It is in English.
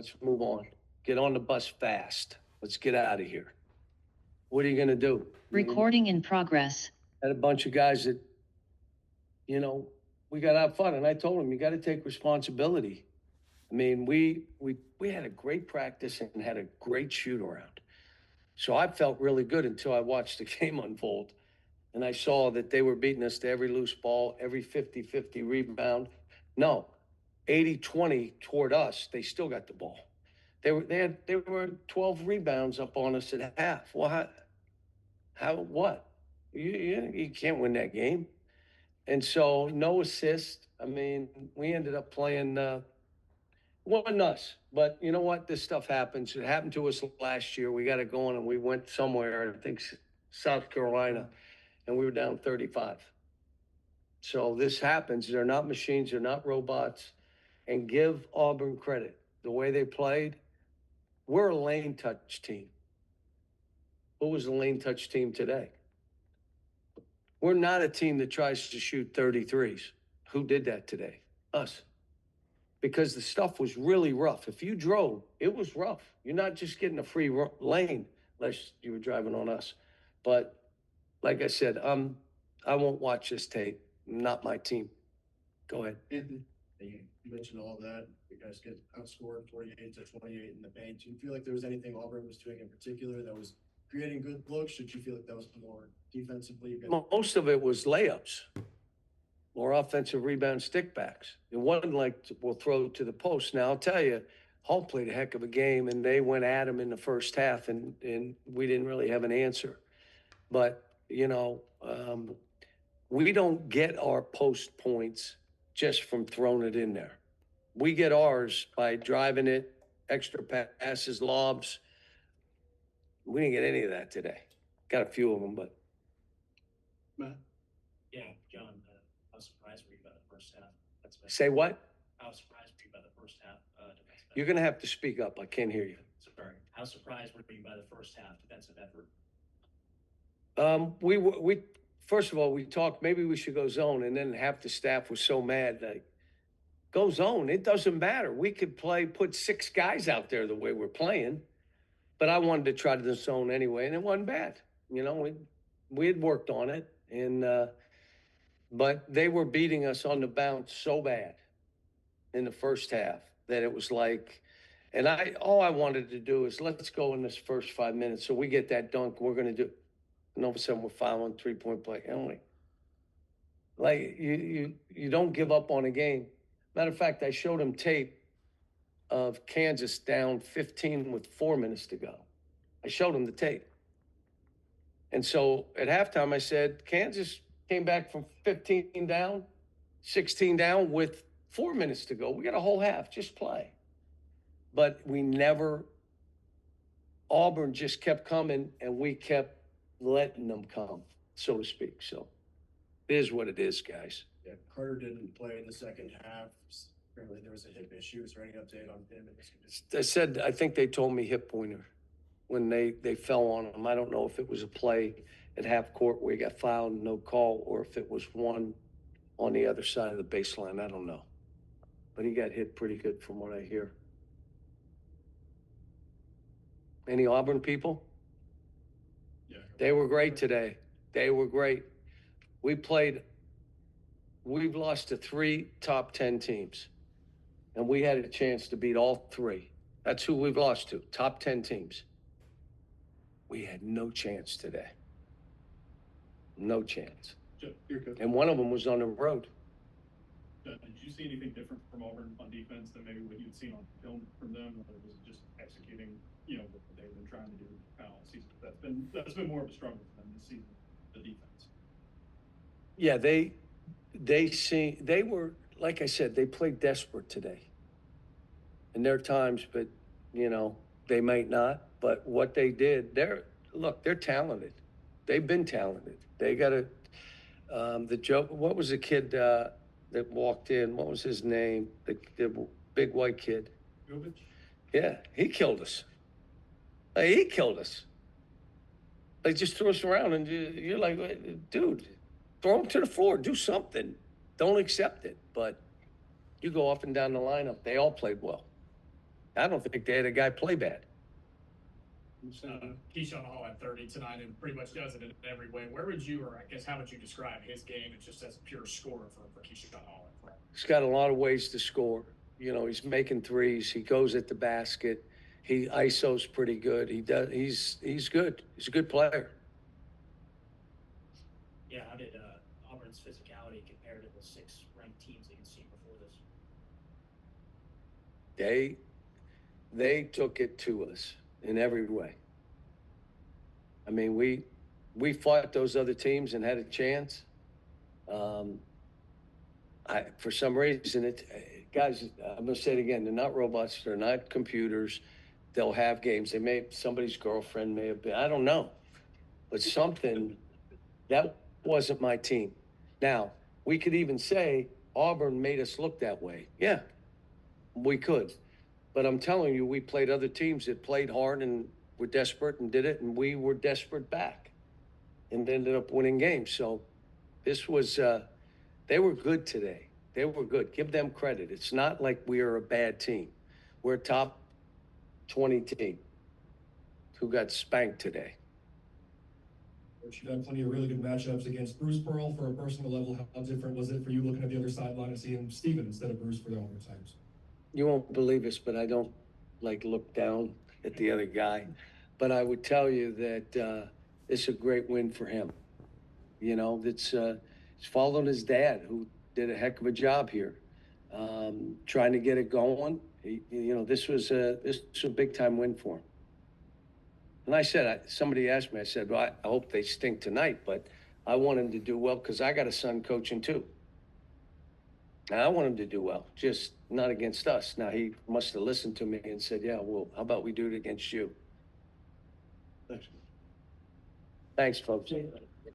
Let's move on. Get on the bus fast. Let's get out of here. What are you going to do? Recording in progress. Had a bunch of guys that, we got to have fun. And I told them, you got to take responsibility. I mean, we had a great practice and had a great shoot around. So I felt really good until I watched the game unfold. And I saw that they were beating us to every loose ball, every 50-50 rebound. No, 80-20 toward us. They still got the ball. They were 12 rebounds up on us at half. Well, what? You can't win that game. And so no assist. I mean, we ended up playing wasn't us, but you know what? This stuff happens. It happened to us last year. We got it going, and we went somewhere, I think South Carolina, and we were down 35. So this happens. They're not machines. They're not robots. And give Auburn credit. The way they played, we're a lane touch team. What was the lane touch team today? We're not a team that tries to shoot 33s. Who did that today? Us. Because the stuff was really rough. If you drove, it was rough. You're not just getting a free lane unless you were driving on us. But like I said, I won't watch this tape. Not my team. Go ahead. Anthony, you mentioned all that. You guys get outscored 48-28 in the paint. Do you feel like there was anything Auburn was doing in particular that was creating good looks? Did you feel like that was more defensively? Most of it was layups or offensive rebound stickbacks. It wasn't like we'll throw it to the post. Now, I'll tell you, Hall played a heck of a game, and they went at him in the first half, and we didn't really have an answer. But, we don't get our post points just from throwing it in there. We get ours by driving it, extra passes, lobs. We didn't get any of that today. Got a few of them, but. Matt? Yeah, John, I was surprised for you by the first half. Say what? I was surprised for you by the first half. You're going to have to speak up. I can't hear you. Sorry. How surprised were you by the first half defensive effort? We first of all, we talked, maybe we should go zone, and then half the staff was so mad, like, go zone. It doesn't matter. We could put 6 guys out there the way we're playing, but I wanted to try to the zone anyway, and it wasn't bad. We had worked on it, and but they were beating us on the bounce so bad in the first half that it was like, and all I wanted to do is let's go in this first 5 minutes. So we get that dunk, we're going to do. And all of a sudden, we're fouling 3-point play. Like, you don't give up on a game. Matter of fact, I showed him tape of Kansas down 15 with 4 minutes to go. I showed him the tape. And so at halftime, I said, Kansas came back from 15 down, 16 down with 4 minutes to go. We got a whole half, just play. But Auburn just kept coming, and we kept letting them come, so to speak. So it is what it is, guys. Yeah, Carter didn't play in the second half. Apparently there was a hip issue. Is there any update on him? I think they told me hip pointer when they fell on him. I don't know if it was a play at half court where he got fouled, no call, or if it was one on the other side of the baseline. I don't know. But he got hit pretty good from what I hear. Any Auburn people? They were great today. They were great. We've lost to 3 top 10 teams, and we had a chance to beat all 3. That's who we've lost to, top 10 teams. We had no chance today. No chance. And one of them was on the road. Did you see anything different from Auburn on defense than maybe what you'd seen on film from them, or was it just executing, what they've been trying to do all season? That's been more of a struggle for them this season, the defense. Yeah, they were, like I said, they played desperate today. And there are times, but they might not. But what they did, they're talented. They've been talented. They got what was the kid that walked in? What was his name? The big white kid. Jovic? Yeah, he killed us. He killed us. They just threw us around, and you're like, dude, throw him to the floor. Do something. Don't accept it. But you go up and down the lineup. They all played well. I don't think they had a guy play bad. Keyshawn Hall had 30 tonight and pretty much does it in every way. Where would you, or I guess, how would you describe his game just as a pure scorer for Keyshawn Hall? He's got a lot of ways to score. You know, he's making threes. He goes at the basket. He ISO's pretty good. He's good. He's a good player. Yeah, how did Auburn's physicality compare to the 6 ranked teams that you'd seen before this? They took it to us in every way. I mean, we fought those other teams and had a chance. For some reason, guys, I'm gonna say it again, they're not robots, they're not computers. They'll have games. Somebody's girlfriend may have been, I don't know. But something, that wasn't my team. Now, we could even say Auburn made us look that way. Yeah, we could. But I'm telling you, we played other teams that played hard and were desperate and did it, and we were desperate back and ended up winning games. So this was, they were good today. They were good. Give them credit. It's not like we are a bad team. We're a top 20 team who got spanked today. Coach, you've had plenty of really good matchups against Bruce Pearl. For a personal level, how different was it for you looking at the other sideline and seeing Steven instead of Bruce for the Auburn times? You won't believe this, but I don't look down at the other guy. But I would tell you that it's a great win for him. You know, he's following his dad, who did a heck of a job here, trying to get it going. This was a big time win for him. And I said, somebody asked me, I said, well, I hope they stink tonight, but I want him to do well because I got a son coaching too. Now, I want him to do well, just not against us. Now, he must have listened to me and said, yeah, well, how about we do it against you? Thanks, folks.